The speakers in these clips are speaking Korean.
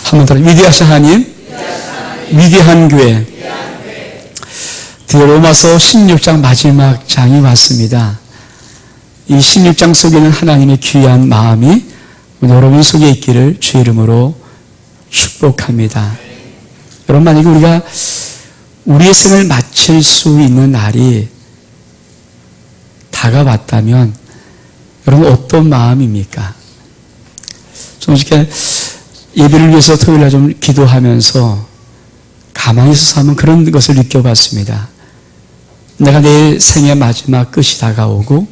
한 번 더. 위대하신 하나님, 위대한 교회. 드디어 로마서 16장 마지막 장이 왔습니다. 이 16장 속에는 하나님의 귀한 마음이 여러분 속에 있기를 주의 이름으로 축복합니다. 여러분, 만약에 우리가 우리의 생을 마칠 수 있는 날이 다가왔다면 여러분 어떤 마음입니까? 저는 이렇게 예배를 위해서 토요일날 좀 기도하면서 가만히 있어서 한번 그런 것을 느껴봤습니다. 내가 내 생의 마지막 끝이 다가오고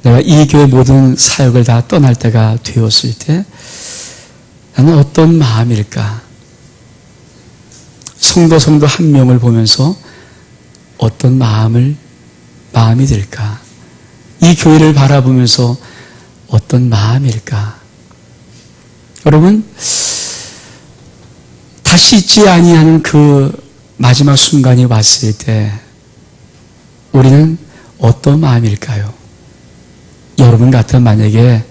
내가 이 교회 모든 사역을 다 떠날 때가 되었을 때 나는 어떤 마음일까? 성도 한 명을 보면서 어떤 마음이 들까? 이 교회를 바라보면서 어떤 마음일까? 여러분, 다시 있지 아니하는 그 마지막 순간이 왔을 때 우리는 어떤 마음일까요? 여러분 같은 만약에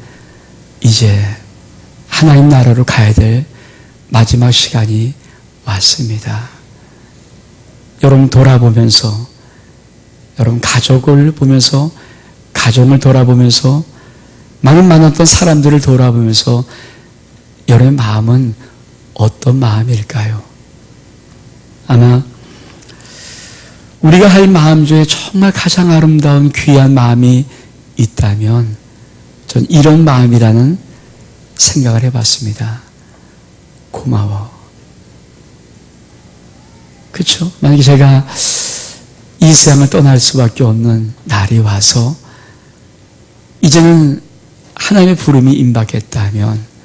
이제 하나님 나라로 가야 될 마지막 시간이 왔습니다. 여러분 돌아보면서, 여러분 가족을 보면서, 가정을 돌아보면서, 많았던 사람들을 돌아보면서 여러분의 마음은 어떤 마음일까요? 아마 우리가 할 마음 중에 정말 가장 아름다운 귀한 마음이 있다면 전 이런 마음이라는 생각을 해봤습니다. 고마워. 그렇죠? 만약에 제가 이 세상을 떠날 수밖에 없는 날이 와서 이제는 하나님의 부름이 임박했다면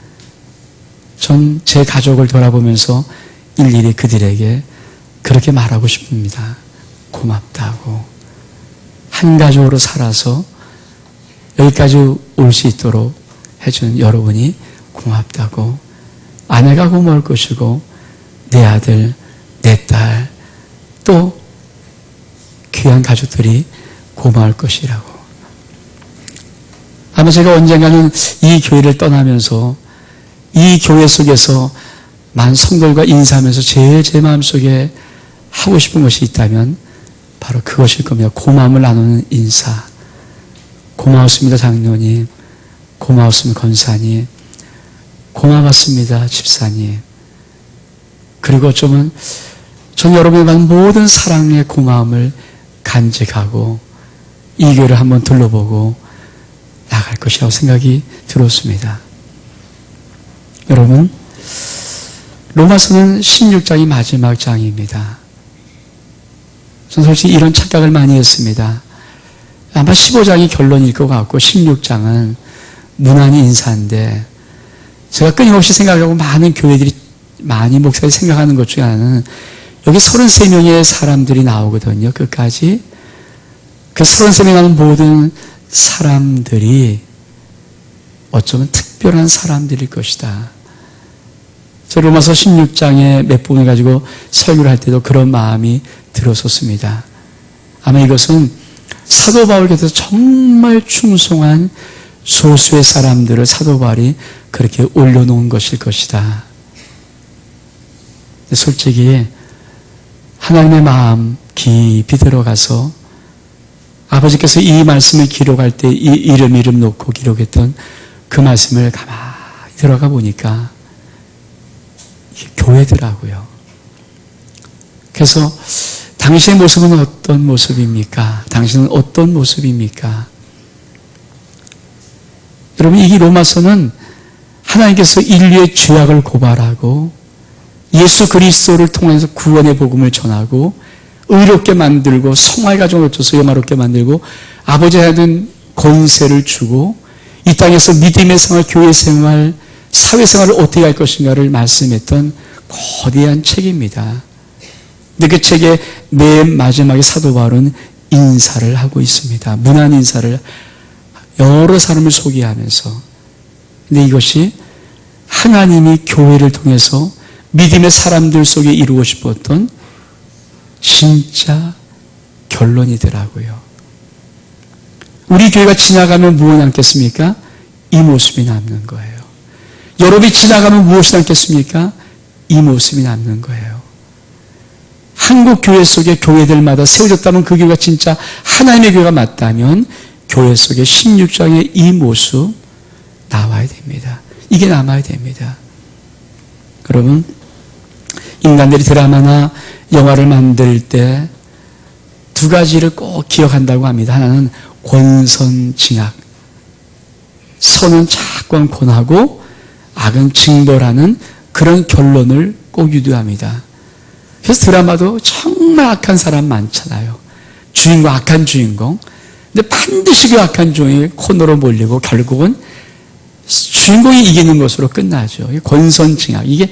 전 제 가족을 돌아보면서 일일이 그들에게 그렇게 말하고 싶습니다. 고맙다고. 한 가족으로 살아서 여기까지 올 수 있도록 해준 여러분이 고맙다고. 아내가 고마울 것이고 내 아들, 내 딸, 또 귀한 가족들이 고마울 것이라고. 아마 제가 언젠가는 이 교회를 떠나면서 이 교회 속에서 많은 성도들과 인사하면서 제일 제 마음속에 하고 싶은 것이 있다면 바로 그것일 겁니다. 고마움을 나누는 인사. 고마웠습니다, 장로님. 고마웠습니다, 권사님. 고마웠습니다, 집사님. 그리고 어쩌면 전 여러분에 대한 모든 사랑의 고마움을 간직하고 이 교회를 한번 둘러보고 나갈 것이라고 생각이 들었습니다. 여러분, 로마서는 16장이 마지막 장입니다. 저는 솔직히 이런 착각을 많이 했습니다. 아마 15장이 결론일 것 같고 16장은 무난히 인사인데, 제가 끊임없이 생각하고 많은 교회들이, 많이 목사들이 생각하는 것 중에 하나는 여기 33명의 사람들이 나오거든요. 끝까지. 그 33명이 나오는 모든 사람들이 어쩌면 특별한 사람들일 것이다. 저 로마서 16장의 몇 부분을 가지고 설교를 할 때도 그런 마음이 들었었습니다. 아마 이것은 사도 바울께서 정말 충성한 소수의 사람들을 사도 바울이 그렇게 올려놓은 것일 것이다. 솔직히 하나님의 마음 깊이 들어가서 아버지께서 이 말씀을 기록할 때 이 이름 놓고 기록했던 그 말씀을 가만히 들어가 보니까 이게 교회더라고요. 그래서 당신의 모습은 어떤 모습입니까? 당신은 어떤 모습입니까? 여러분, 이 로마서는 하나님께서 인류의 죄악을 고발하고 예수 그리스도를 통해서 구원의 복음을 전하고 의롭게 만들고 성화의 가정을 어쩌서 영화롭게 만들고 아버지에 하던 권세를 주고 이 땅에서 믿음의 생활, 교회 생활, 사회생활을 어떻게 할 것인가를 말씀했던 거대한 책입니다. 근데 그 책의 맨 마지막에 사도 바울은 인사를 하고 있습니다. 문안 인사를 여러 사람을 소개하면서. 근데 이것이 하나님이 교회를 통해서 믿음의 사람들 속에 이루고 싶었던 진짜 결론이더라고요. 우리 교회가 지나가면 무엇이 남겠습니까? 이 모습이 남는 거예요. 여러분이 지나가면 무엇이 남겠습니까? 이 모습이 남는 거예요. 한국 교회 속에 교회들마다 세워졌다면 그 교회가 진짜 하나님의 교회가 맞다면 교회 속에 16장의 이 모습 나와야 됩니다. 이게 남아야 됩니다. 여러분, 인간들이 드라마나 영화를 만들 때 두 가지를 꼭 기억한다고 합니다. 하나는 권선징악. 선은 자꾸만 권하고 악은 징벌하는 그런 결론을 꼭 유도합니다. 그래서 드라마도 정말 악한 사람 많잖아요. 주인공, 악한 주인공. 근데 반드시 그 악한 주인공이 코너로 몰리고 결국은 주인공이 이기는 것으로 끝나죠. 권선징악. 이게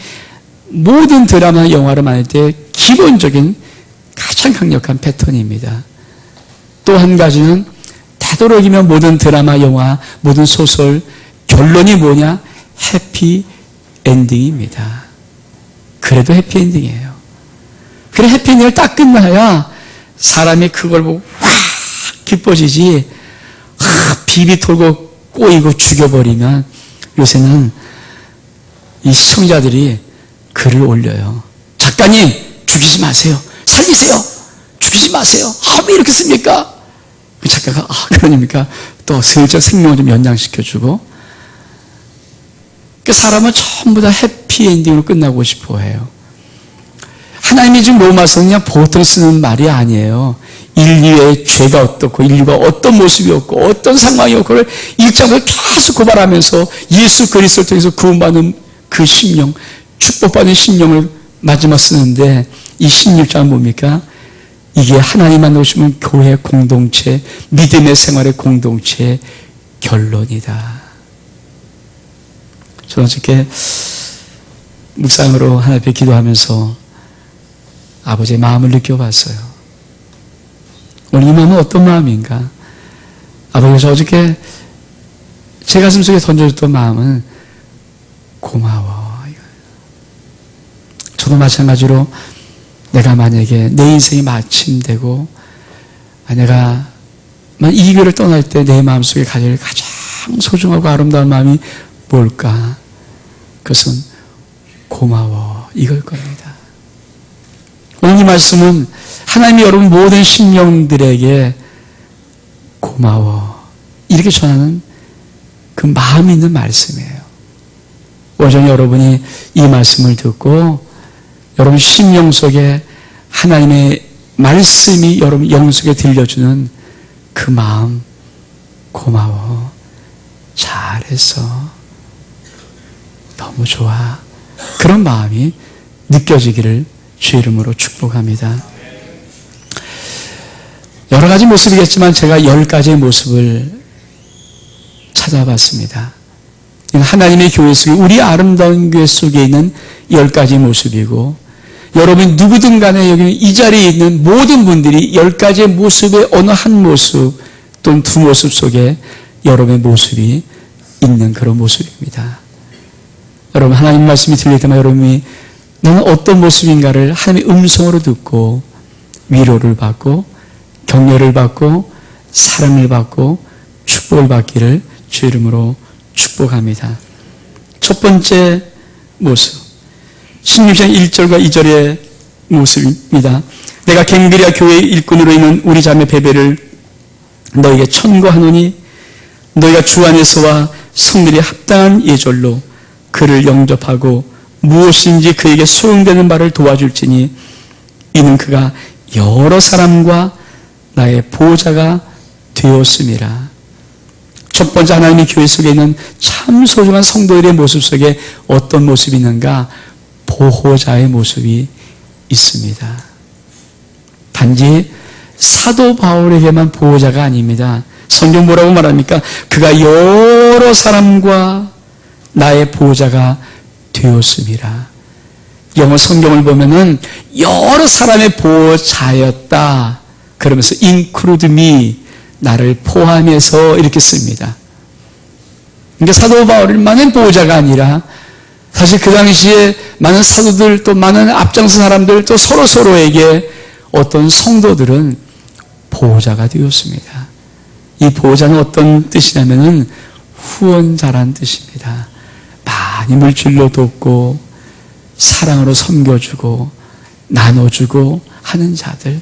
모든 드라마, 영화를 만들 때 기본적인 가장 강력한 패턴입니다. 또 한 가지는 되도록이면 모든 드라마, 영화, 모든 소설 결론이 뭐냐? 해피 엔딩입니다. 그래도 해피 엔딩이에요. 그래 해피 엔딩을 딱 끝나야 사람이 그걸 보고 확 기뻐지지, 비비 돌고 꼬이고 죽여버리면 요새는 이 시청자들이 글을 올려요. 작가님 죽이지 마세요. 살리세요. 죽이지 마세요. 왜 이렇게 씁니까? 그 작가가 그러니까 또 슬쩍 생명을 좀 연장시켜주고, 그 사람은 전부 다 해피엔딩으로 끝나고 싶어 해요. 하나님이 지금 로마서는 그냥 보통 쓰는 말이 아니에요. 인류의 죄가 어떻고 인류가 어떤 모습이었고 어떤 상황이었고 그걸 1장부터 계속 고발하면서 예수 그리스도를 통해서 구원받는 그 심령, 축복받는 심령을 마지막 쓰는데, 이 16장은 뭡니까? 이게 하나님만 오시면 교회 공동체, 믿음의 생활의 공동체 결론이다. 저는 어저께 묵상으로 하나님 앞에 기도하면서 아버지의 마음을 느껴봤어요. 오늘 이 마음은 어떤 마음인가? 아버지, 저 어저께 제 가슴 속에 던져줬던 마음은 고마워. 저도 마찬가지로 내가 만약에 내 인생이 마침되고 내가 이 교회를 떠날 때 내 마음속에 가질 가장 소중하고 아름다운 마음이 뭘까? 그것은 고마워, 이걸 겁니다. 오늘 이 말씀은 하나님이 여러분 모든 심령들에게 고마워, 이렇게 전하는 그 마음이 있는 말씀이에요. 오늘 여러분이 이 말씀을 듣고 여러분 심령 속에 하나님의 말씀이 여러분 영 속에 들려주는 그 마음, 고마워, 잘했어, 너무 좋아, 그런 마음이 느껴지기를 주의 이름으로 축복합니다. 여러 가지 모습이겠지만 제가 10가지의 모습을 찾아봤습니다. 하나님의 교회 속에, 우리 아름다운 교회 속에 있는 10가지 모습이고, 여러분 누구든 간에 여기 이 자리에 있는 모든 분들이 10가지의 모습의 어느 한 모습 또는 두 모습 속에 여러분의 모습이 있는 그런 모습입니다. 여러분 하나님 말씀이 들릴 때마다 여러분이 나는 어떤 모습인가를 하나님의 음성으로 듣고 위로를 받고 격려를 받고 사랑을 받고 축복을 받기를 주 이름으로 축복합니다. 첫 번째 모습, 16장 1절과 2절의 모습입니다. 내가 갱비리아 교회의 일꾼으로 있는 우리 자매 베베를 너에게 천거하노니 너희가 주 안에서와 성들이 합당한 예절로 그를 영접하고 무엇인지 그에게 소용되는 바를 도와줄지니 이는 그가 여러 사람과 나의 보호자가 되었음이라. 첫 번째, 하나님의 교회 속에 있는 참 소중한 성도들의 모습 속에 어떤 모습이 있는가? 보호자의 모습이 있습니다. 단지 사도 바울에게만 보호자가 아닙니다. 성경 뭐라고 말합니까? 그가 여러 사람과 나의 보호자가 되었음이라. 영어 성경을 보면은 여러 사람의 보호자였다 그러면서 include me, 나를 포함해서 이렇게 씁니다. 그러니까 사도 바울만의 보호자가 아니라 사실 그 당시에 많은 사도들 또 많은 앞장선 사람들 또 서로에게 어떤 성도들은 보호자가 되었습니다. 이 보호자는 어떤 뜻이냐면은 후원자란 뜻입니다. 많이 물질로 돕고 사랑으로 섬겨주고 나눠주고 하는 자들,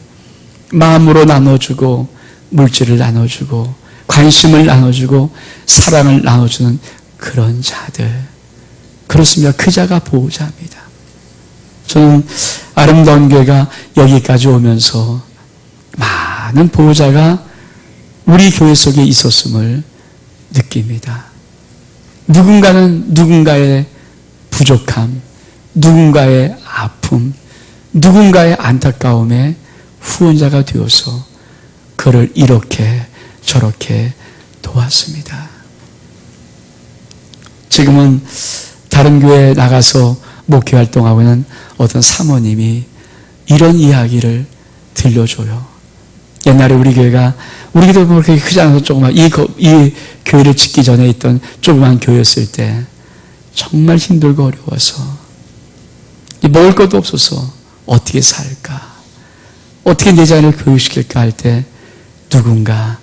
마음으로 나눠주고 물질을 나눠주고 관심을 나눠주고 사랑을 나눠주는 그런 자들, 그렇습니다. 그 자가 보호자입니다. 저는 아름다운 교회가 여기까지 오면서 많은 보호자가 우리 교회 속에 있었음을 느낍니다. 누군가는 누군가의 부족함, 누군가의 아픔, 누군가의 안타까움에 후원자가 되어서 그를 이렇게 저렇게 도왔습니다. 지금은 다른 교회에 나가서 목회 활동하고 있는 어떤 사모님이 이런 이야기를 들려줘요. 옛날에 우리 교회가, 우리 교회도 그렇게 크지 않아서 조그만, 이 교회를 짓기 전에 있던 조그만 교회였을 때 정말 힘들고 어려워서 먹을 것도 없어서 어떻게 살까, 어떻게 내 자녀를 교육시킬까 할 때 누군가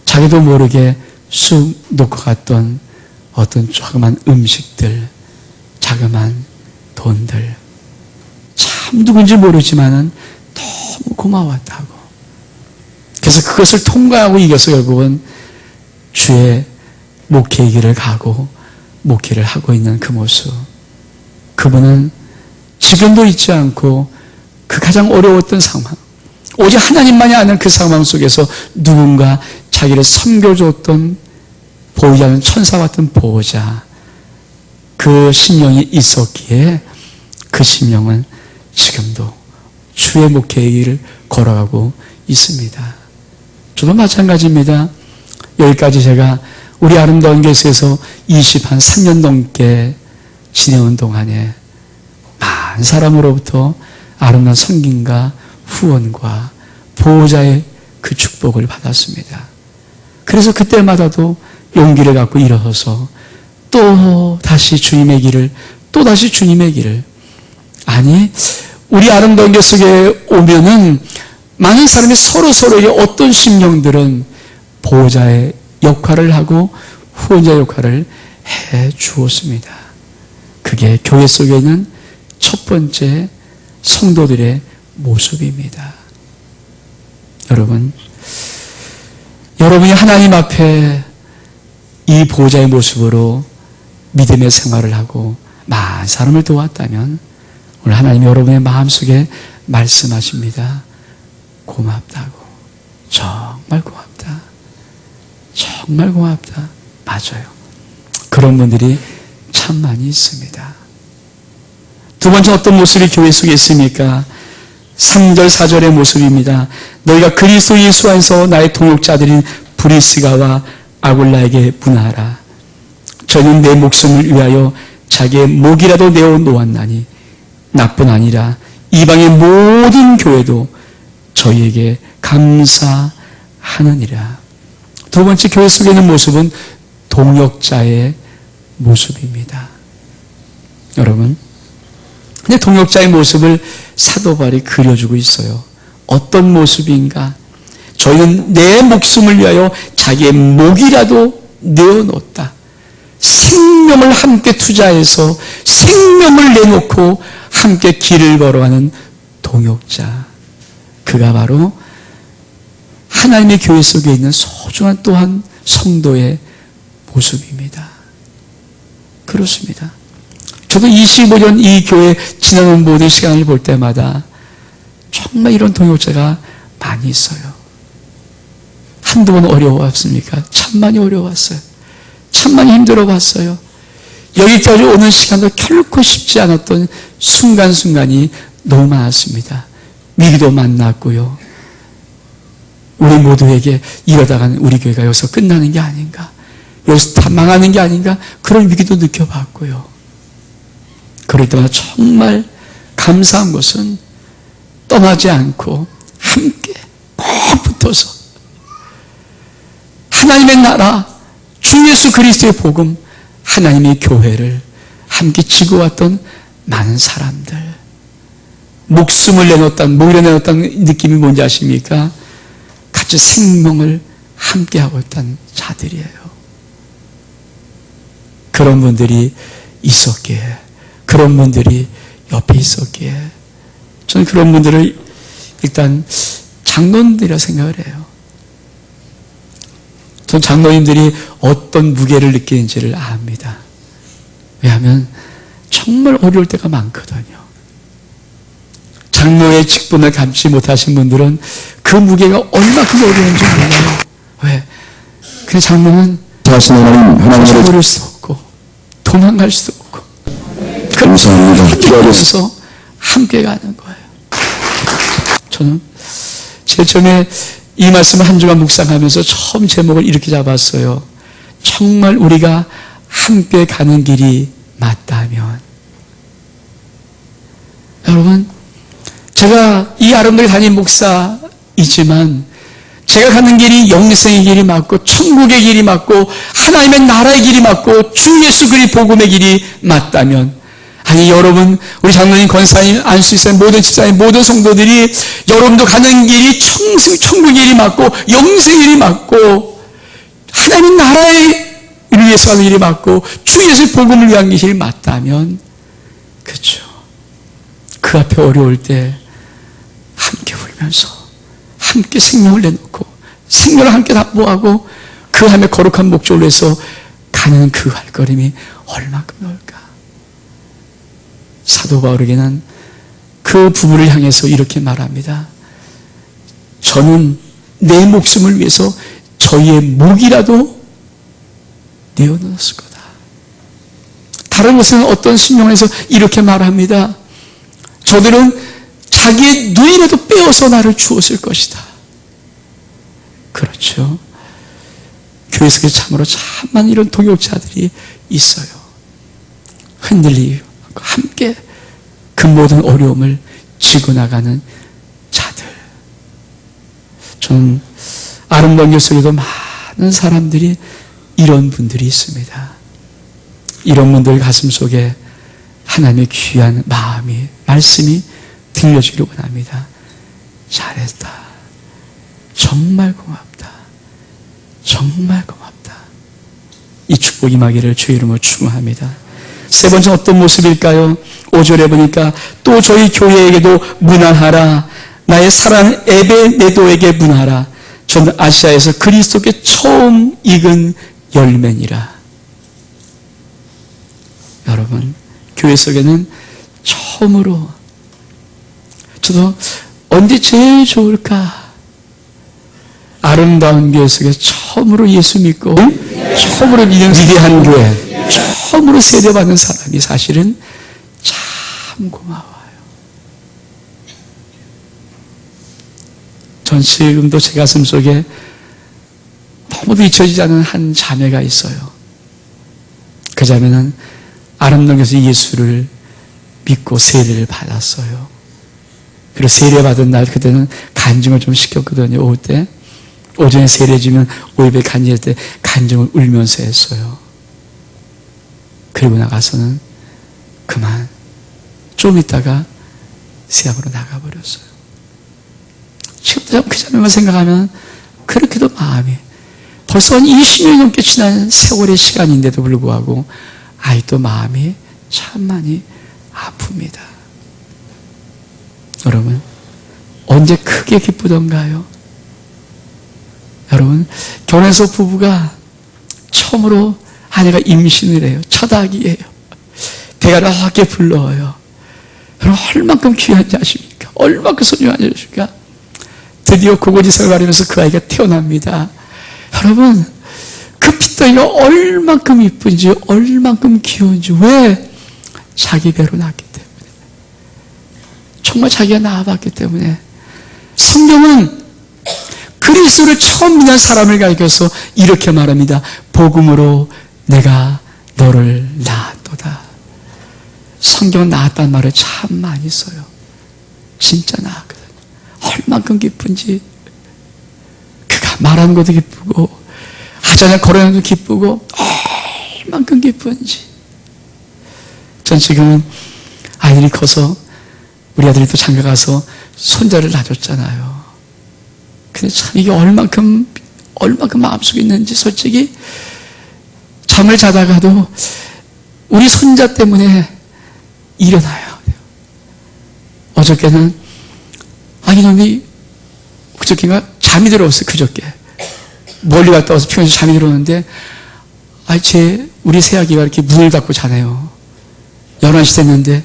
자기도 모르게 쑥 놓고 갔던 어떤 조그만 음식들, 자그만 돈들, 참 누군지 모르지만은 너무 고마웠다고. 그래서 그것을 통과하고 이겨서 결국은 주의 목회의 길을 가고 목회를 하고 있는 그 모습, 그분은 지금도 잊지 않고 그 가장 어려웠던 상황, 오직 하나님만이 아는 그 상황 속에서 누군가 자기를 섬겨줬던 보호자는 천사 같은 보호자, 그 심령이 있었기에 그 심령은 지금도 주의 목회의 길을 걸어가고 있습니다. 저도 마찬가지입니다. 여기까지 제가 우리 아름다운 교회에서 3년 넘게 지내온 동안에 많은 사람으로부터 아름다운 섬김과 후원과 보호자의 그 축복을 받았습니다. 그래서 그때마다도 용기를 갖고 일어서서 또 다시 주님의 길을, 또 다시 주님의 길을, 아니 우리 아름다운 교회 속에 오면은 많은 사람이 서로에게 어떤 심령들은 보호자의 역할을 하고 후원자 역할을 해 주었습니다. 그게 교회 속에 있는 첫 번째 성도들의 모습입니다. 여러분이 하나님 앞에 이 보호자의 모습으로 믿음의 생활을 하고 많은 사람을 도왔다면 오늘 하나님이 여러분의 마음속에 말씀하십니다. 고맙다고. 정말 고맙다. 정말 고맙다. 맞아요. 그런 분들이 참 많이 있습니다. 두 번째 어떤 모습이 교회 속에 있습니까? 3절 4절의 모습입니다. 너희가 그리스도 예수 안에서 나의 동역자들인 브리스가와 아굴라에게 문하라. 저는 내 목숨을 위하여 자기의 목이라도 내어 놓았나니 나뿐 아니라 이방의 모든 교회도 저희에게 감사하느니라. 두 번째 교회 속에 있는 모습은 동역자의 모습입니다. 여러분, 근데 동역자의 모습을 사도 바울이 그려주고 있어요. 어떤 모습인가? 저희는 내 목숨을 위하여 자기의 목이라도 내어놓았다. 생명을 함께 투자해서 생명을 내놓고 함께 길을 걸어가는 동역자. 그가 바로 하나님의 교회 속에 있는 소중한 또한 성도의 모습입니다. 그렇습니다. 저도 25년 이 교회 지나는 모든 시간을 볼 때마다 정말 이런 동역자가 많이 있어요. 한두 번 어려워왔습니까? 참 많이 어려웠어요. 참 많이 힘들어 봤어요. 여기까지 오는 시간도 결코 쉽지 않았던 순간순간이 너무 많았습니다. 위기도 만났고요. 우리 모두에게 이러다가는 우리 교회가 여기서 끝나는 게 아닌가, 여기서 다 망하는 게 아닌가, 그런 위기도 느껴봤고요. 그럴 때마다 정말 감사한 것은 떠나지 않고 함께 꼭 붙어서 하나님의 나라, 주 예수 그리스도의 복음, 하나님의 교회를 함께 지고왔던 많은 사람들, 목숨을 내놓았다는, 목을 내놓았다는 느낌이 뭔지 아십니까? 같이 생명을 함께하고 있다는 자들이에요. 그런 분들이 있었기에, 그런 분들이 옆에 있었기에, 저는 그런 분들을 일단 장로님들이라 생각을 해요. 전 장로님들이 어떤 무게를 느끼는지를 압니다. 왜냐하면 정말 어려울 때가 많거든요. 장로의 직분을 감지 못하신 분들은 그 무게가 얼마큼 어려운지 몰라요. 왜? 그 장로는 자신을 버릴 수 없고 도망갈 수도 없고 그래서 함께 가는 거예요. 저는 제일 처음에 이 말씀을 한 주간 묵상하면서 처음 제목을 이렇게 잡았어요. 정말 우리가 함께 가는 길이 맞다면. 여러분, 제가 이 아름답게 다닌 목사이지만 제가 가는 길이 영생의 길이 맞고 천국의 길이 맞고 하나님의 나라의 길이 맞고 주 예수 그리스도 복음의 길이 맞다면, 아니 여러분, 우리 장로님, 권사님, 안수사님, 모든 집사님, 모든 성도들이 여러분도 가는 길이 천국의 길이 맞고 영생의 길이 맞고 하나님의 나라의 일을 위해서 가는 길이 맞고 주 예수의 복음을 위한 길이 맞다면, 그렇죠, 그 앞에 어려울 때 함께 울면서 함께 생명을 내놓고 생명을 함께 납부하고 그 함에 거룩한 목적을 위해서 가는 그 발걸음이 얼마큼 넓을까. 사도 바울에게는 그 부부를 향해서 이렇게 말합니다. 저는 내 목숨을 위해서 저희의 목이라도 내어놓았을 거다. 다른 곳에는 어떤 신명에서 이렇게 말합니다. 저들은 자기의 눈이라도 빼어서 나를 주었을 것이다. 그렇죠. 교회 속에 참으로 참만 이런 동역자들이 있어요. 흔들리고 함께 그 모든 어려움을 지고 나가는 자들. 저는 아름다운 길 속에도 많은 사람들이 이런 분들이 있습니다. 이런 분들 가슴 속에 하나님의 귀한 마음이, 말씀이 들려주기를 원합니다. 잘했다. 정말 고맙다. 정말 고맙다. 이 축복 임하기를 주의 이름으로 축원합니다. 세 번째 어떤 모습일까요? 5절에 보니까 또 저희 교회에게도 문안하라. 나의 사랑하는 에베네도에게 문안하라. 저는 아시아에서 그리스도께 처음 익은 열매니라. 여러분, 교회 속에는 처음으로, 저도 언제 제일 좋을까? 아름다운 교회 속에 처음으로 예수 믿고 처음으로 믿는 위대한 교회, 처음으로 세례받는 사람이 사실은 참 고마워요. 전 지금도 제 가슴 속에 너무도 잊혀지지 않는 한 자매가 있어요. 그 자매는 아름다운 교회에서 예수를 믿고 세례를 받았어요. 그리고 세례 받은 날, 그때는 간증을 좀 시켰거든요. 오후 때 오전에 세례 주면 오후에 간증할 때 간증을 울면서 했어요. 그리고 나가서는 그만, 좀 있다가 세상으로 나가버렸어요. 지금도 그 자매만 생각하면 그렇게도 마음이, 벌써 한 20년이 넘게 지난 세월의 시간인데도 불구하고 아직도 마음이 참 많이 아픕니다. 여러분, 언제 크게 기쁘던가요? 여러분, 결혼해서 부부가 처음으로 아내가 임신을 해요. 첫 아기예요. 배가 이렇게 불러요. 여러분, 얼만큼 귀한지 아십니까? 얼만큼 소중한지 아십니까? 드디어 고고지성을 가리면서 그 아이가 태어납니다. 여러분, 그 핏덩이가 얼만큼 이쁜지, 얼만큼 귀여운지. 왜? 자기 배로 낳았기 때문에. 정말 자기가 낳아봤기 때문에. 성경은 그리스도를 처음 믿는 사람을 가리켜서 이렇게 말합니다. 복음으로 내가 너를 낳았도다. 성경은 낳았다는 말을 참 많이 써요. 진짜 낳았거든요. 얼만큼 기쁜지. 그가 말하는 것도 기쁘고 하자냐 걸어가는 것도 기쁘고 얼만큼 기쁜지. 전 지금은 아이들이 커서 우리 아들이 또 장가 가서 손자를 낳아줬잖아요. 근데 참 이게 얼만큼 마음속에 있는지 솔직히 잠을 자다가도 우리 손자 때문에 일어나야 돼요. 어저께는 이놈이 그저께가 잠이 들어왔어요. 그저께 멀리 갔다 와서 피곤해서 잠이 들어오는데 우리 새아기가 이렇게 문을 닫고 자네요. 11시 됐는데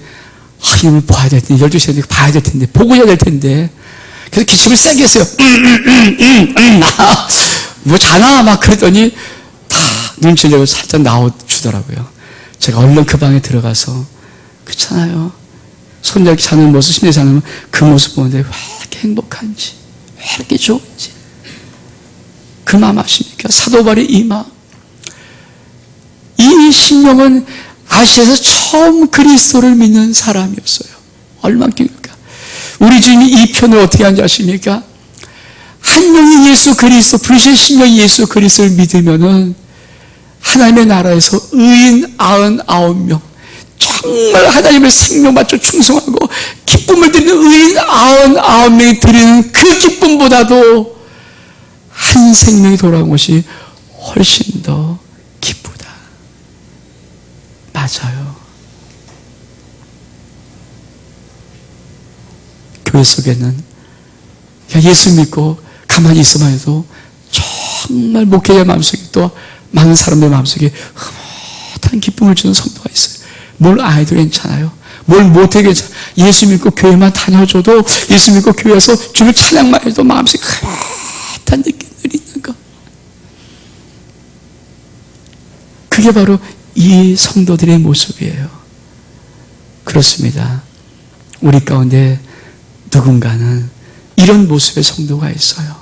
이놈을 봐야 될 텐데 12시 됐는데 봐야 될 텐데 보고 해야 될 텐데 그래서 기침을 세게 했어요. 뭐 자나 막 그랬더니 다 눈치를 내고 살짝 나와주더라고요. 제가 얼른 그 방에 들어가서 그렇잖아요. 손자 이렇게 자는 모습, 심리 자는 그 모습 보는데 왜 이렇게 행복한지, 왜 이렇게 좋은지 그 마음 아십니까? 사도 바울의 이 마음. 이 심령은 아시아에서 처음 그리스도를 믿는 사람이었어요. 얼마큼입니까? 우리 주님이 이 편을 어떻게 하는지 아십니까? 한 명이 예수 그리스도, 부르신 심령이 예수 그리스도를 믿으면은 하나님의 나라에서 의인 99명, 정말 하나님의 생명 맞춰 충성하고 기쁨을 드리는 의인 99명이 드리는 그 기쁨보다도 한 생명이 돌아온 것이 훨씬 더 기쁘다. 맞아요. 교회 속에는 그냥 예수 믿고 가만히 있어만 해도 정말 목회자 마음속에 또 많은 사람들 마음속에 흐뭇한 기쁨을 주는 성도가 있어요. 뭘 안 해도 괜찮아요. 뭘 못해도 괜찮아요. 예수 믿고 교회만 다녀줘도, 예수 믿고 교회에서 주를 찬양만 해도 마음속에 흐뭇한 느낌들이 있는 것. 그게 바로 이 성도들의 모습이에요. 그렇습니다. 우리 가운데 누군가는 이런 모습의 성도가 있어요.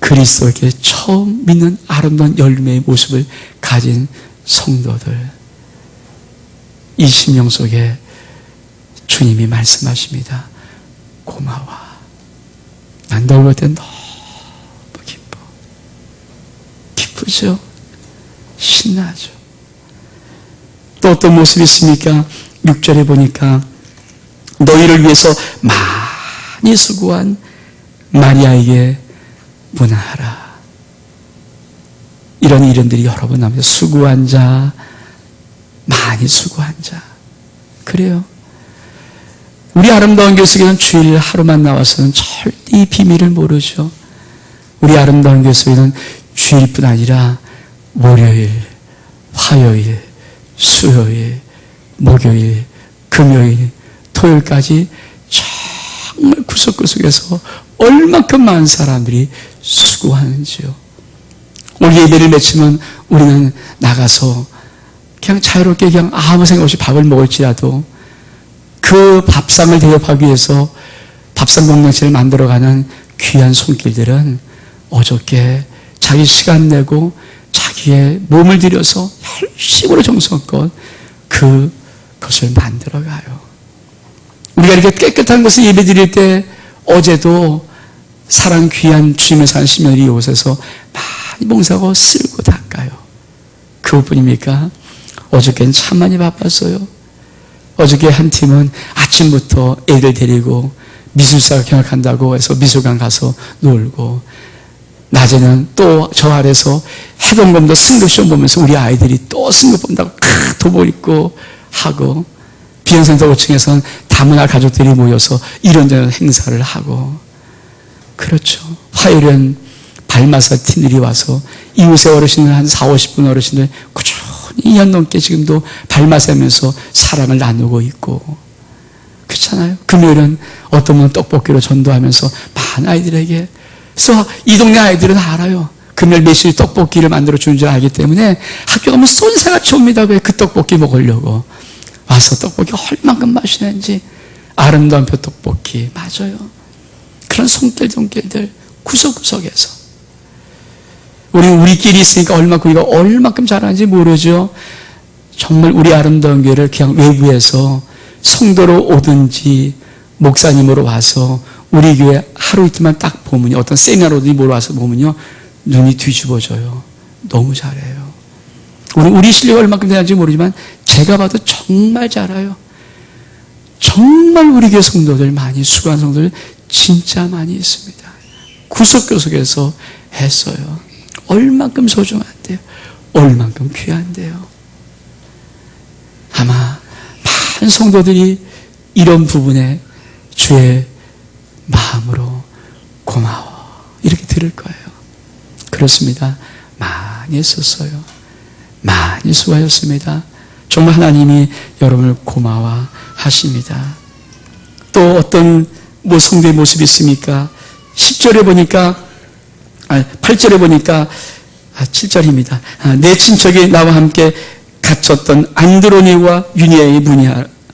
그리스도에게 처음 믿는 아름다운 열매의 모습을 가진 성도들. 이 심령 속에 주님이 말씀하십니다. 고마워. 난 널 볼 때 너무 기뻐. 기쁘죠? 신나죠? 또 어떤 모습이 있습니까? 6절에 보니까 너희를 위해서 많이 수고한 마리아에게 문안하라. 이런 이름들이 여러 번 나옵니다. 수고한 자, 많이 수고한 자. 그래요. 우리 아름다운 교회에서는 주일 하루만 나와서는 절대 이 비밀을 모르죠. 우리 아름다운 교회에서는 주일뿐 아니라 월요일, 화요일, 수요일, 목요일, 금요일, 토요일까지 정말 구석구석에서 얼마큼 많은 사람들이 수고하는지요. 오늘 예배를 마치면 우리는 나가서 그냥 자유롭게 그냥 아무 생각 없이 밥을 먹을지라도 그 밥상을 대접하기 위해서 밥상 공동체를 만들어가는 귀한 손길들은 어저께 자기 시간 내고 자기의 몸을 들여서 열심으로 정성껏 그것을 만들어가요. 우리가 이렇게 깨끗한 곳에 예배 드릴 때 어제도 사랑 귀한 주님의 산 시면을 이곳에서 많이 봉사하고 쓸고 닦아요. 그것뿐입니까? 어저께는 참 많이 바빴어요. 어저께 한 팀은 아침부터 애들 데리고 미술사 경학한다고 해서 미술관 가서 놀고, 낮에는 또 저 아래서 해동검도 승급시험 보면서 우리 아이들이 또 승급 본다고 도복 입고 하고, 비행센터 5층에서는 다문화 가족들이 모여서 이런저런 행사를 하고. 그렇죠. 화요일은 발마사 팀들이 와서 이웃의 어르신들 한 40, 50분 어르신들 꾸준히 2년 넘게 지금도 발마사하면서 사랑을 나누고 있고. 그렇잖아요. 금요일은 어떤 분은 떡볶이로 전도하면서 많은 아이들에게. 그래서 이 동네 아이들은 알아요. 금요일 몇 시에 떡볶이를 만들어 주는 줄 알기 때문에 학교 가면 쏜새같이 옵니다. 왜? 그 떡볶이 먹으려고. 와서 떡볶이 얼만큼 맛있는지. 아름다운 표 떡볶이. 맞아요. 그런 손길들 구석구석에서. 우리끼리 있으니까 얼마큼 잘하는지 모르죠. 정말 우리 아름다운 교회를 그냥 외부에서 성도로 오든지 목사님으로 와서 우리 교회 하루 이틀만 딱 보면요, 어떤 세미나로 오든지 뭐로 와서 보면요, 눈이 뒤집어져요. 너무 잘해요. 우리 실력이 얼마큼 되는지 모르지만 제가 봐도 정말 잘해요. 정말 우리 교회 성도들 많이 수고한 성도들 진짜 많이 있습니다. 구석구석에서 했어요. 얼만큼 소중한데요. 얼만큼 귀한데요. 아마 많은 성도들이 이런 부분에 주의 마음으로 고마워 이렇게 들을 거예요. 그렇습니다. 많이 했었어요. 많이 수고하셨습니다. 정말 하나님이 여러분을 고마워하십니다. 또 어떤 성도의 모습이 있습니까? 10절에 보니까 8절에 보니까 7절입니다. 내 친척이 나와 함께 갇혔던 안드로니와 유니아의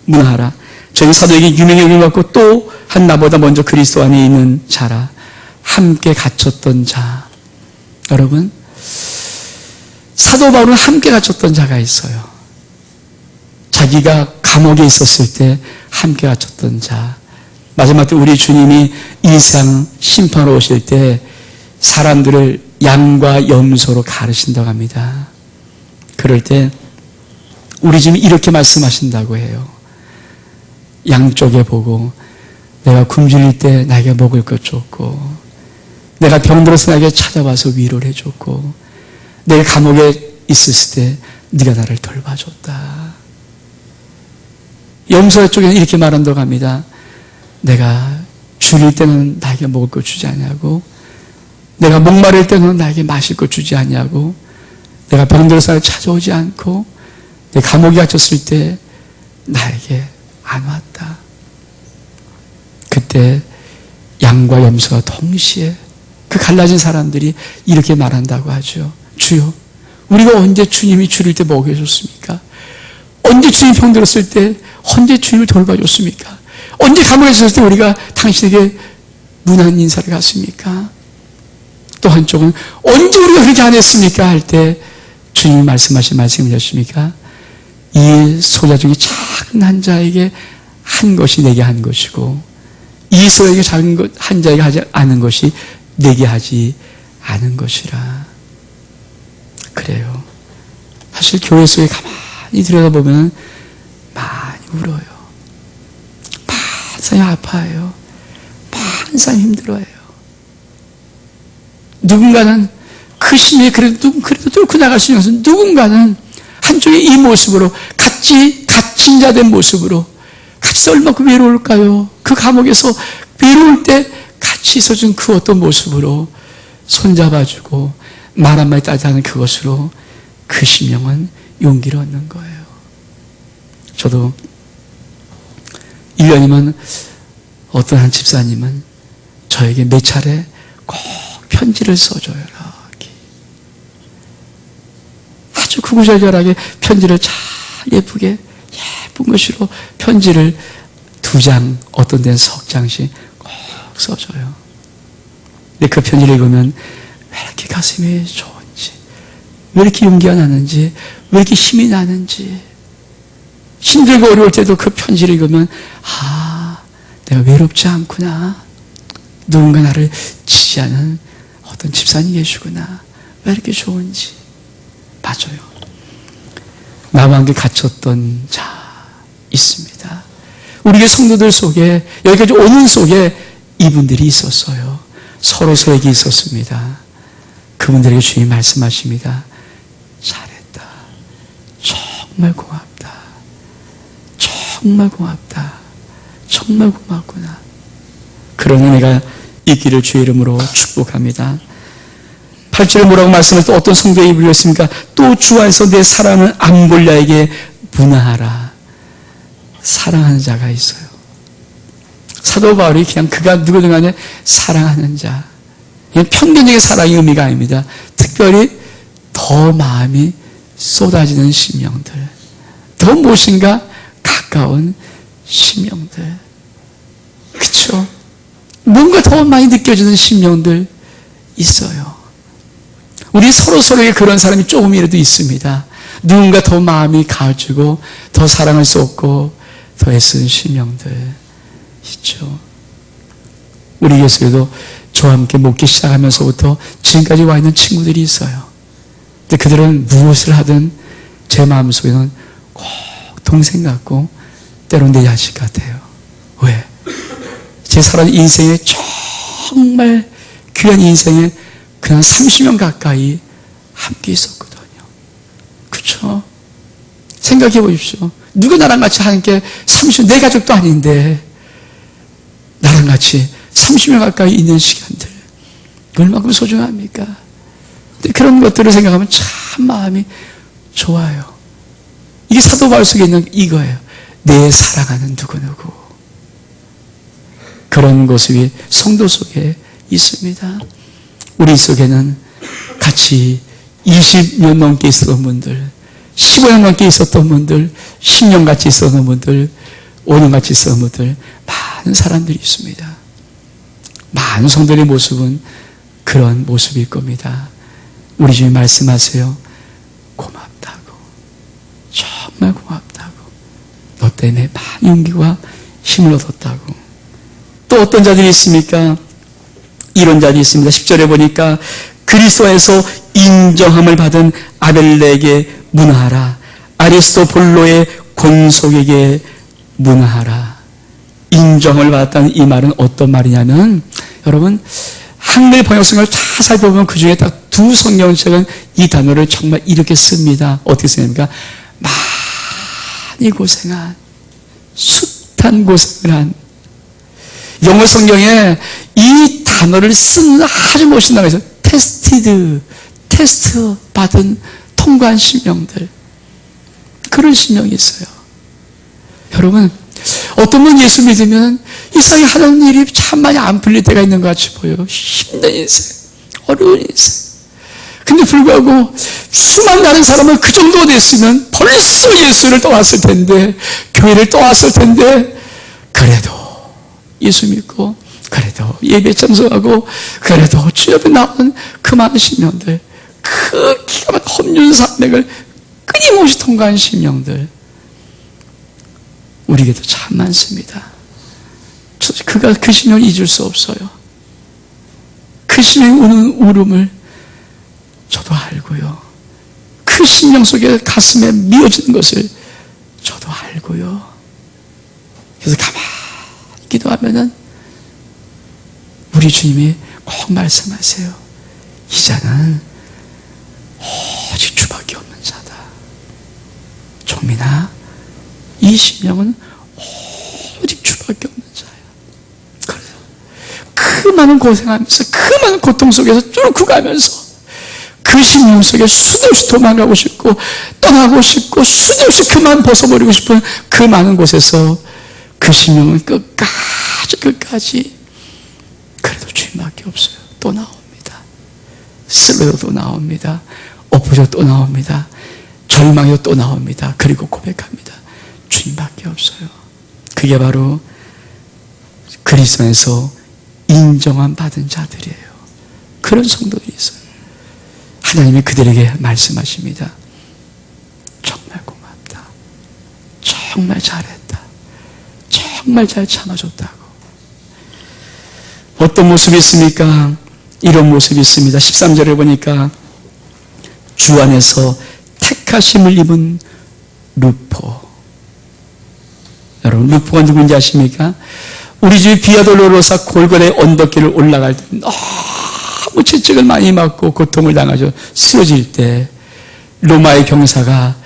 문하라. 저희 사도에게 유명하게 받고 또 한 나보다 먼저 그리스도 안에 있는 자라. 함께 갇혔던 자. 여러분, 사도 바울은 함께 갇혔던 자가 있어요. 자기가 감옥에 있었을 때 함께 갇혔던 자. 마지막 때 우리 주님이 이 세상 심판하러 오실 때 사람들을 양과 염소로 가르신다고 합니다. 그럴 때 우리 주님이 이렇게 말씀하신다고 해요. 양쪽에 보고 내가 굶주릴 때 나에게 먹을 것 줬고, 내가 병들어서 나에게 찾아와서 위로를 해줬고, 내가 감옥에 있었을 때 네가 나를 돌봐줬다. 염소 쪽에는 이렇게 말한다고 합니다. 내가 줄일 때는 나에게 먹을 것 주지 않냐고, 내가 목마를 때는 나에게 마실 것 주지 않냐고, 내가 병들어서 나를 찾아오지 않고, 내 감옥에 갇혔을 때 나에게 안 왔다. 그때 양과 염소가 동시에 그 갈라진 사람들이 이렇게 말한다고 하죠. 주여, 우리가 언제 주님이 줄일 때 먹여줬습니까? 언제 주님이 병들었을 때 언제 주님을 돌봐줬습니까? 언제 감옥에 있었을 때 우리가 당신에게 무난 인사를 갔습니까? 또 한쪽은 언제 우리가 그렇게 안 했습니까? 할 때 주님이 말씀하신 말씀이 무엇입니까? 이 소자 중에 작은 한 자에게 한 것이 내게 한 것이고, 이 소에게 작은 것 한 자에게 하지 않은 것이 내게 하지 않은 것이라. 그래요. 사실 교회 속에 가만히 들여다보면 많이 울어요. 많이 아파요. 많이 힘들어요. 누군가는 그 심리에 그래도 뚫고 나갈 수 있는 것은 누군가는 한쪽의 이 모습으로 갇힌 자 된 모습으로 같이 얼마큼 외로울까요? 그 감옥에서 외로울 때 같이 있어준 그 어떤 모습으로 손잡아주고 말 한마디 따지 않은 그것으로 그 심령은 용기를 얻는 거예요. 저도 1년이면 어떤 한 집사님은 저에게 몇 차례 꼭 편지를 써줘요. 이렇게. 아주 구구절절하게 편지를 잘 예쁜 것으로 편지를 2장, 어떤 데는 석 장씩 꼭 써줘요. 근데 그 편지를 읽으면 왜 이렇게 가슴이 좋은지, 왜 이렇게 용기가 나는지, 왜 이렇게 힘이 나는지, 힘들고 어려울 때도 그 편지를 읽으면 내가 외롭지 않구나, 누군가 나를 지지하는 어떤 집사님이 계시구나, 왜 이렇게 좋은지. 맞아요. 나와 함께 갇혔던 자 있습니다. 우리의 성도들 속에, 여기까지 오는 속에 이분들이 있었어요. 서로서에게 있었습니다. 그분들에게 주님이 말씀하십니다. 잘했다. 정말 고맙다. 정말 고맙다. 정말 고맙구나. 그런 은혜가 있기를 주의 이름으로 축복합니다. 8절에 뭐라고 말씀을 또 어떤 성도에게 불렸습니까? 또 주 안에서 내 사랑을 안 볼 자에게 문화하라. 사랑하는 자가 있어요. 사도 바울이 그냥 그가 누구든 간에 사랑하는 자. 이건 평균적인 사랑의 의미가 아닙니다. 특별히 더 마음이 쏟아지는 심령들, 더 무엇인가 가까운 심령들, 그렇죠? 뭔가 더 많이 느껴지는 심령들 있어요. 우리 서로서로에게 그런 사람이 조금이라도 있습니다. 누군가 더 마음이 가지고 더 사랑을 쏟고 더 애쓰는 심령들 있죠. 우리 교회에도 저와 함께 목회 시작하면서부터 지금까지 와 있는 친구들이 있어요. 근데 그들은 무엇을 하든 제 마음속에는 꼭 동생 같고 때론 내 자식 같아요. 왜? 제 살아온 인생에 정말 귀한 인생에 그냥 30년 가까이 함께 있었거든요. 그렇죠? 생각해 보십시오. 누가 나랑 같이 함께 30년, 내 가족도 아닌데 나랑 같이 30년 가까이 있는 시간들 얼마큼 소중합니까? 근데 그런 것들을 생각하면 참 마음이 좋아요. 이게 사도 바울 속에 있는 이거예요. 내 사랑하는 누구누구. 그런 모습이 성도 속에 있습니다. 우리 속에는 같이 20년 넘게 있었던 분들, 15년 넘게 있었던 분들, 10년 같이 있었던 분들, 5년 같이 있었던 분들, 많은 사람들이 있습니다. 많은 성도의 모습은 그런 모습일 겁니다. 우리 주님 말씀하세요. 고맙다고. 정말 고맙다고. 너 때문에 많은 용기와 힘을 얻었다고. 또 어떤 자들이 있습니까? 이런 자들이 있습니다. 10절에 보니까 그리스도에서 인정함을 받은 아벨레에게 문화하라. 아리스토볼로의 권속에게 문화하라. 인정을 받았다는 이 말은 어떤 말이냐면, 여러분 한글 번역성을 다 살펴보면 그 중에 딱 두 성경책은 이 단어를 정말 이렇게 씁니다. 어떻게 쓰냐니까 많이 고생한, 숱한 고생을 한. 영어 성경에 이 단어를 쓴 아주 멋있는 단어가 있어요. 테스트 받은 통과한 심령들. 그런 심령이 있어요. 여러분, 어떤 분 예수 믿으면 이 세상에 하는 일이 참 많이 안 풀릴 때가 있는 것 같이 보여요. 힘든 인생, 어려운 인생. 근데 불구하고 수많은 다른 사람은 그 정도 됐으면 벌써 예수를 떠났을 텐데, 교회를 떠났을 텐데, 그래도 예수 믿고, 그래도 예배 참석하고, 그래도 주 옆에 나오는 그 많은 심령들, 그 기가 막힌 험륜산맥을 끊임없이 통과한 심령들, 우리에게도 참 많습니다. 그가 그 심령을 잊을 수 없어요. 그 심령이 우는 울음을 저도 알고요. 그 심령 속에 가슴에 미어지는 것을 저도 알고요. 그래서 가만히 기도하면은 우리 주님이 꼭 말씀하세요. 이 자는 오직 주밖에 없는 자다. 종민아, 이 심령은 오직 주밖에 없는 자야. 그래요. 그 많은 고생하면서, 그 많은 고통 속에서 뚫고 가면서 그 심령 속에 수없이 도망가고 싶고 떠나고 싶고 수없이 그만 벗어버리고 싶은 그 많은 곳에서 그 심령은 끝까지 그래도 주님밖에 없어요. 또 나옵니다. 쓰러져 또 나옵니다. 엎어져 또 나옵니다. 절망해 또 나옵니다. 그리고 고백합니다. 주님밖에 없어요. 그게 바로 그리스도에서 인정함 받은 자들이에요. 그런 성도들이 있어요. 하나님이 그들에게 말씀하십니다. 정말 고맙다. 정말 잘했다. 정말 잘 참아줬다고. 어떤 모습이 있습니까? 이런 모습이 있습니다. 13절에 보니까 주 안에서 택하심을 입은 루포. 여러분, 루포가 누군지 아십니까? 우리 집 비아돌로로사 골고다의 언덕길을 올라갈 때 너무 채찍을 많이 맞고 고통을 당하죠. 쓰러질 때 로마의 경사가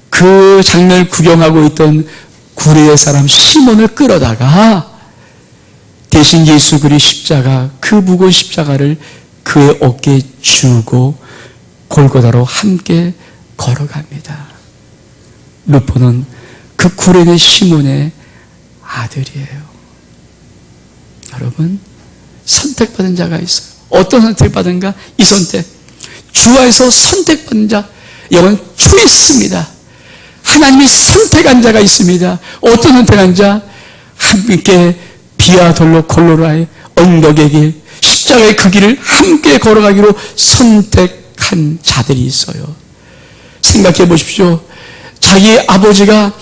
그 장면을 구경하고 있던 구레의 사람 시몬을 끌어다가 대신 예수 그리스도의 십자가, 그 무거운 십자가를 그의 어깨에 주고 골고다로 함께 걸어갑니다. 루포는 그 구레네 시몬의 아들이에요. 여러분, 선택받은 자가 있어요. 어떤 선택받은가? 이 선택. 주 안에서 선택받은 자, 여러분, 초이스입니다. 하나님이 선택한 자가 있습니다. 어떤 선택한 자? 함께 비아돌로 골로라의 언덕의 길, 십자가의 그 길을 함께 걸어가기로 선택한 자들이 있어요. 생각해 보십시오. 자기 아버지가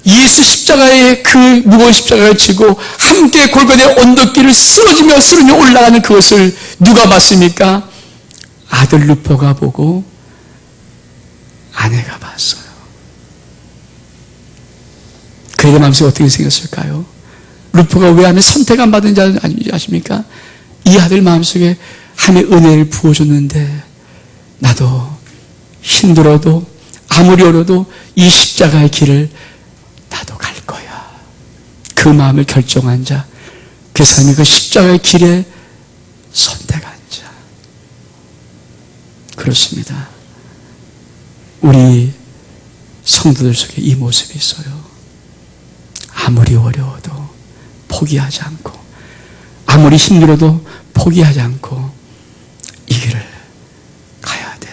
예수 십자가의 그 무거운 십자가를 지고 함께 골고다의 언덕길을 쓰러지며 올라가는 그것을 누가 봤습니까? 아들 루포가 보고 아내가 봤어요. 그에게 마음속에 어떻게 생겼을까요? 루포가 왜 하나님 선택 안 받은 자 아십니까? 이 아들 마음속에 하나님의 은혜를 부어줬는데 나도 힘들어도 아무리 어려도 이 십자가의 길을 그 마음을 결정한 자, 그 사람이 그 십자가의 길에 선택한 자. 그렇습니다. 우리 성도들 속에 이 모습이 있어요. 아무리 어려워도 포기하지 않고, 아무리 힘들어도 포기하지 않고 이 길을 가야 돼.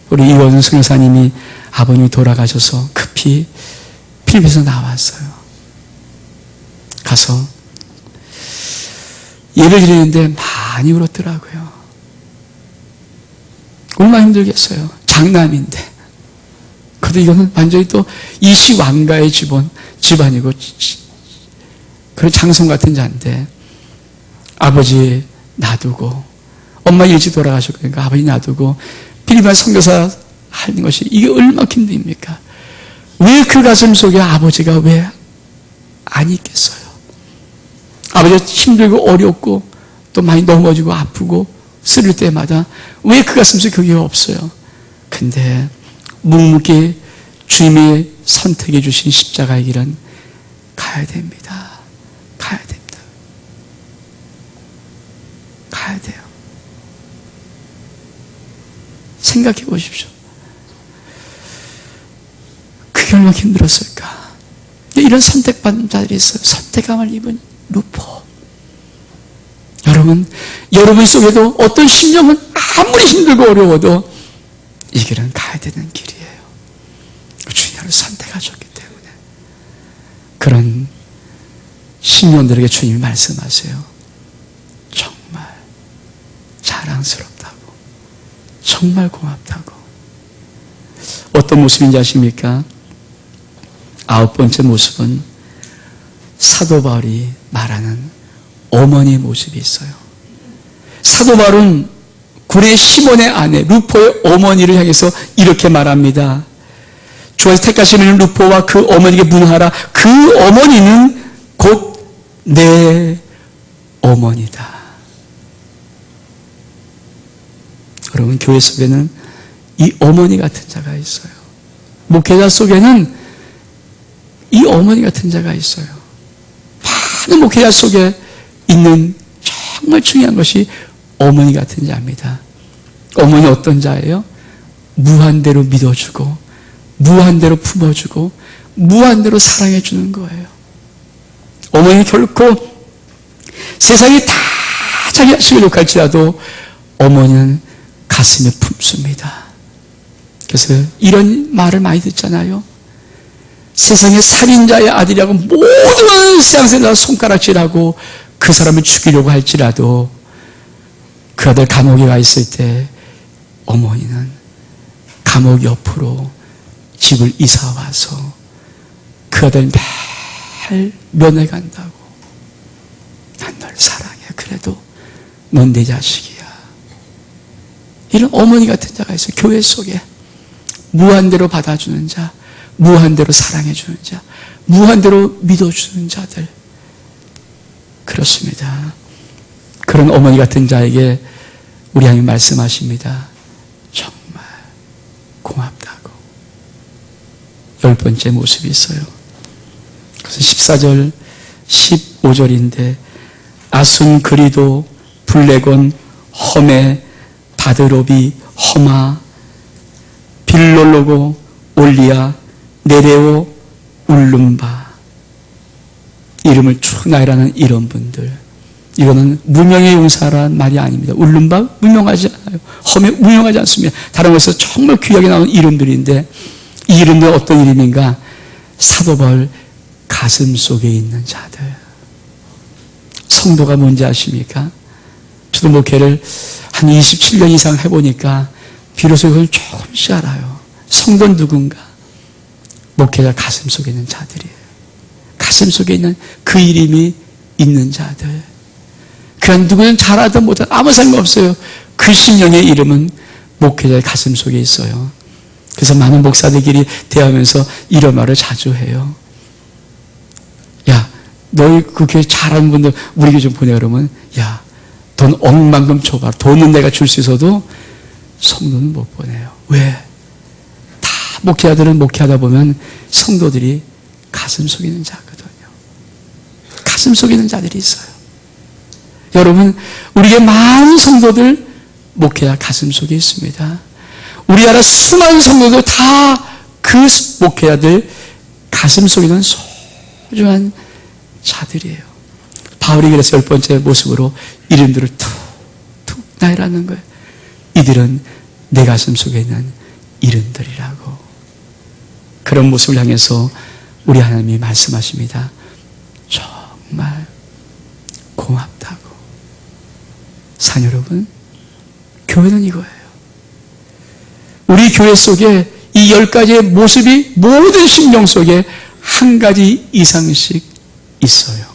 우리 이원순 선교사님이 아버님이 돌아가셔서 급히 필리핀에서 나왔어요. 가서 예배를 드리는데 많이 울었더라고요. 얼마나 힘들겠어요. 장남인데. 그런데 이거는 완전히 또 이시왕가의 집안이고 그런 장성 같은 자인데 아버지 놔두고 엄마 일찍 돌아가셨고 그러니까 아버지 놔두고 필리핀 선교사 하는 것이 이게 얼마나 힘듭니까? 왜 그 가슴 속에 아버지가 왜 안 있겠어요? 아버지가 힘들고 어렵고 또 많이 넘어지고 아프고 쓰릴 때마다 왜 그 가슴 속에 그게 없어요? 근데 묵묵히 주님이 선택해 주신 십자가의 길은 가야 됩니다. 가야 됩니다. 가야 돼요. 생각해 보십시오. 그게 얼마나 힘들었을까? 이런 선택받은 자들이 있어요. 선택감을 입은 루포. 여러분 속에도 어떤 심령은 아무리 힘들고 어려워도 이 길은 가야 되는 길이에요. 주님을 선택하셨기 때문에. 그런 신령들에게 주님이 말씀하세요. 정말 자랑스럽다고, 정말 고맙다고. 어떤 모습인지 아십니까? 9번째 모습은 사도 바울이 말하는 어머니의 모습이 있어요. 사도 바울은 구레 시몬의 아내 루포의 어머니를 향해서 이렇게 말합니다. 주께서 택하시는 루포와 그 어머니에게 문하라. 그 어머니는 곧 내 어머니다. 여러분, 교회 속에는 이 어머니 같은 자가 있어요. 목회자 속에는 이 어머니 같은 자가 있어요. 많은 목회자 속에 있는 정말 중요한 것이 어머니 같은 자입니다. 어머니 어떤 자예요? 무한대로 믿어주고 무한대로 품어주고 무한대로 사랑해주는 거예요. 어머니는 결코 세상이 다 자기 자식을 욕할지라도 어머니는 가슴에 품습니다. 그래서 이런 말을 많이 듣잖아요. 세상의 살인자의 아들이라고 모든 세상에서 손가락질하고 그 사람을 죽이려고 할지라도 그 아들 감옥에 가 있을 때 어머니는 감옥 옆으로 집을 이사 와서 그 아들 매일 면회 간다고. 난 널 사랑해. 그래도 넌 내 자식이야. 이런 어머니 같은 자가 있어요. 교회 속에 무한대로 받아주는 자, 무한대로 사랑해주는 자, 무한대로 믿어주는 자들. 그렇습니다. 그런 어머니 같은 자에게 우리 하나님 말씀하십니다. 정말 고맙다고. 10번째 모습이 있어요. 그래서 14절, 15절인데 아순 그리도 블레곤 험에 바드로비 험아 빌롤로고 올리아 네레오 울룸바. 이름을 쭉 나열하는 이런 분들. 이거는 무명의 용사란 말이 아닙니다. 울룸바 무명하지 않아요. 험에 무명하지 않습니다. 다른 곳에서 정말 귀하게 나오는 이름들인데 이 이름은 어떤 이름인가? 사도 바울 가슴 속에 있는 자들. 성도가 뭔지 아십니까? 저도 목회를 한 27년 이상 해보니까 비로소 이걸 조금씩 알아요. 성도는 누군가? 목회자 가슴 속에 있는 자들이에요. 가슴 속에 있는 그 이름이 있는 자들. 그냥 누구는 잘하든 못하든 아무 상관없어요. 그 심령의 이름은 목회자의 가슴 속에 있어요. 그래서 많은 목사들끼리 대하면서 이런 말을 자주 해요. 야, 너희 그 교회 잘하는 분들 우리 교회 좀 보내. 그러면 야, 돈 억만큼 줘봐. 돈은 내가 줄 수 있어도 성도는 못 보내요. 왜? 다 목회자들은 목회하다 보면 성도들이 가슴 속에 있는 자거든요. 가슴 속에 있는 자들이 있어요. 여러분, 우리에게 많은 성도들, 목회자 가슴 속에 있습니다. 우리나라 수많은 성도들 다 그 목회자들 가슴 속에 있는 소중한 자들이에요. 바울이 그래서 10번째 모습으로 이름들을 툭툭 나열하는 거예요. 이들은 내 가슴 속에 있는 이름들이라고. 그런 모습을 향해서 우리 하나님이 말씀하십니다. 정말 고맙다고. 사랑 여러분, 교회는 이거예요. 우리 교회 속에 이 10가지의 모습이 모든 심령 속에 한 가지 이상씩 있어요.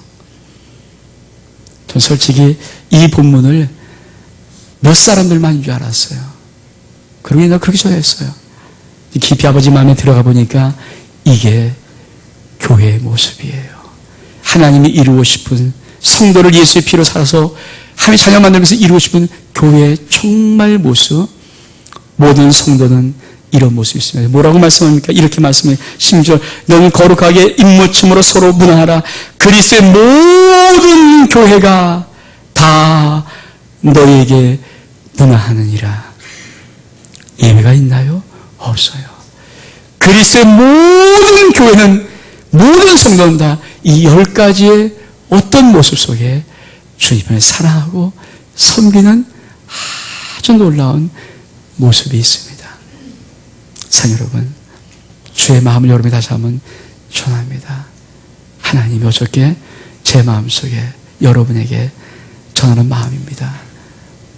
전 솔직히 이 본문을 몇 사람들만 줄 알았어요. 그러고 내가 그렇게 좋아했어요. 깊이 아버지 마음에 들어가 보니까 이게 교회의 모습이에요. 하나님이 이루고 싶은, 성도를 예수의 피로 살아서 하나님의 자녀 만들면서 이루고 싶은 교회의 정말 모습, 모든 성도는 이런 모습이 있습니다. 뭐라고 말씀합니까? 이렇게 말씀해요. 10절, 너는 거룩하게 입맞춤으로 서로 문화하라. 그리스도의 모든 교회가 다 너에게 문화하느니라. 예외가 있나요? 없어요. 그리스도의 모든 교회는, 모든 성도는 다 이 10가지의 어떤 모습 속에 주님을 사랑하고 섬기는 아주 놀라운 모습이 있습니다. 사랑 여러분, 주의 마음을 여러분이 다시 한번 전합니다. 하나님이 어저께 제 마음속에 여러분에게 전하는 마음입니다.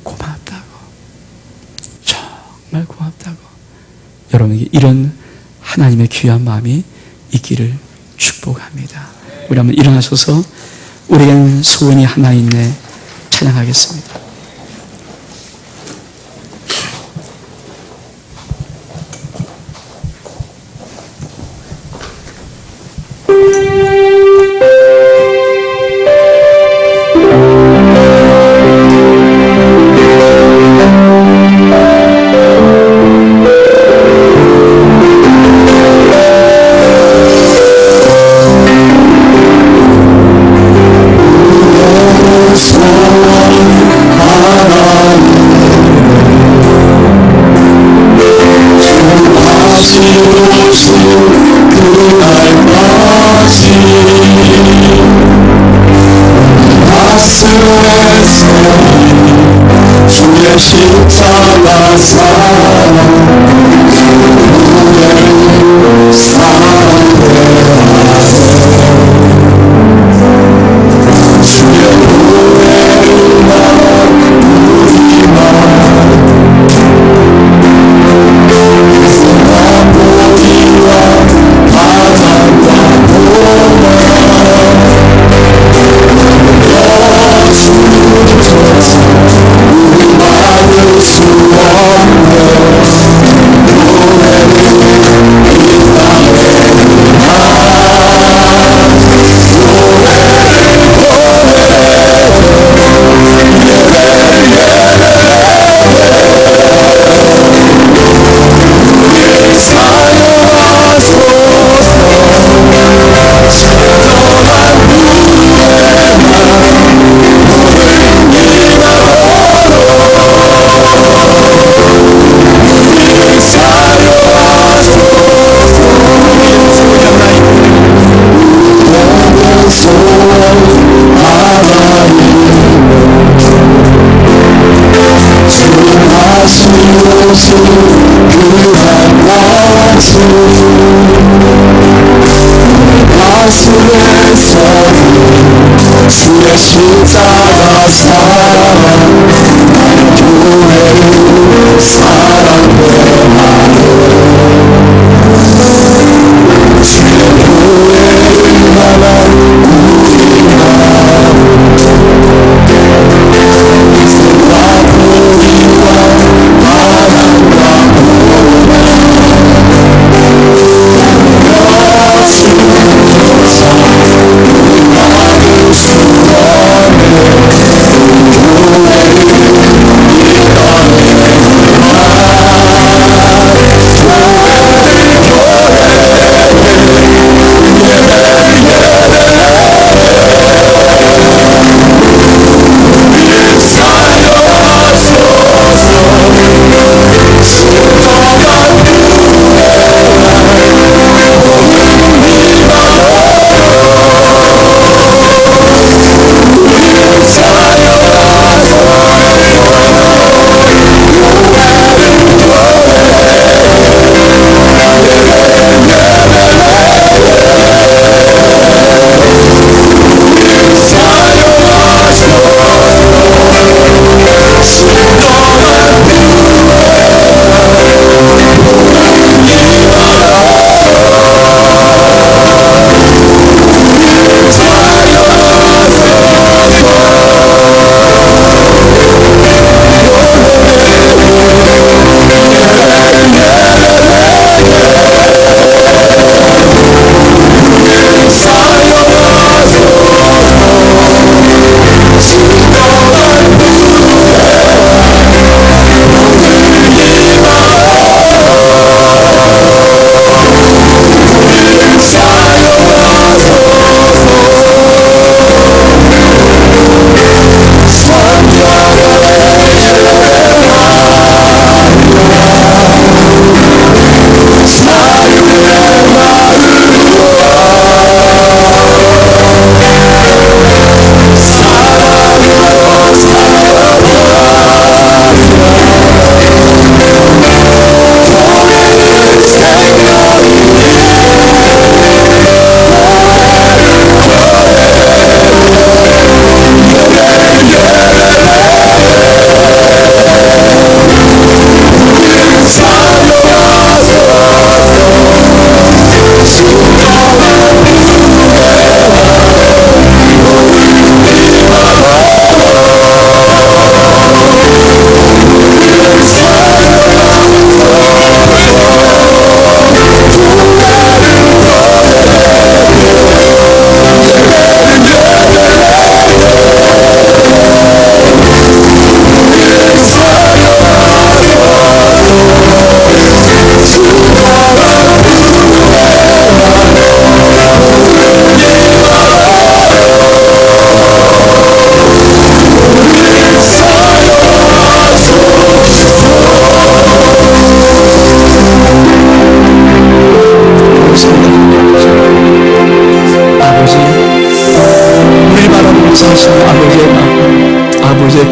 고맙다고. 정말 고맙다고. 여러분에게 이런 하나님의 귀한 마음이 있기를 축복합니다. 우리 한번 일어나셔서 우리에겐 소원이 하나 있네 찬양하겠습니다.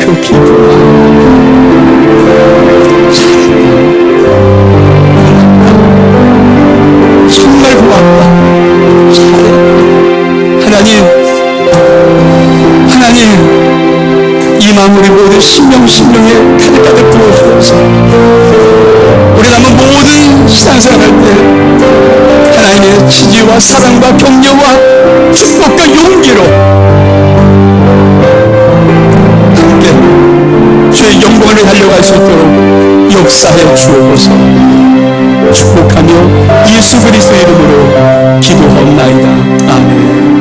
그 기쁨아. 잘했다. 정말 고맙다. 잘했다. 하나님, 이 마음 우리 모든 심령에 가득가득 부어주셔서 우리 남은 모든 신앙생활 할 때 하나님의 지지와 사랑과 격려와 축복과 용기로 함께 주의 영광을 달려갈 수 있도록 역사해 주옵소서. 축복하며 예수 그리스도의 이름으로 기도하옵나이다. 아멘.